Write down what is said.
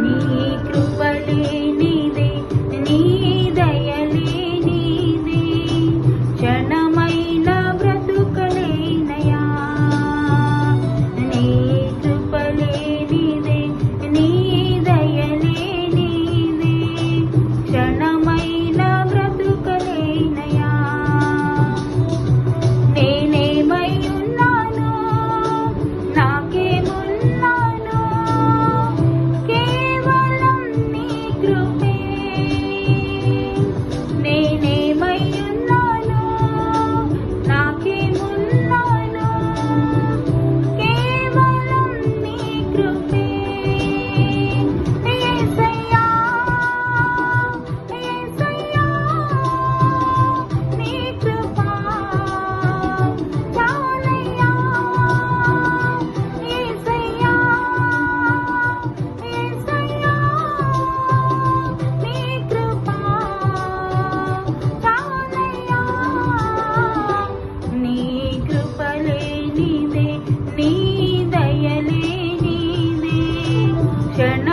నీ కృపలే నీదే, నీ దయలే నీదే, క్షణమైన బ్రతుకలేనయా. నీ కృపలే నీదే, నీ దయలే నీదే, క్షణమైన బ్రతుకలేనయా. నేనేమై ఉన్నానో నాకేమున్నానో కేవలం నీ కృపే. నేనేమై ఉన్నానో నాకేమున్నానో కేవలం నీ కృపే. యేసయ్యా యేసయ్యా నీ కృప చాలయ్యా. యేసయ్యా యేసయ్యా నీ కృప చాలయ్యా. నీ కృపలే నీదే, నీ దయలే నీదే, క్షణ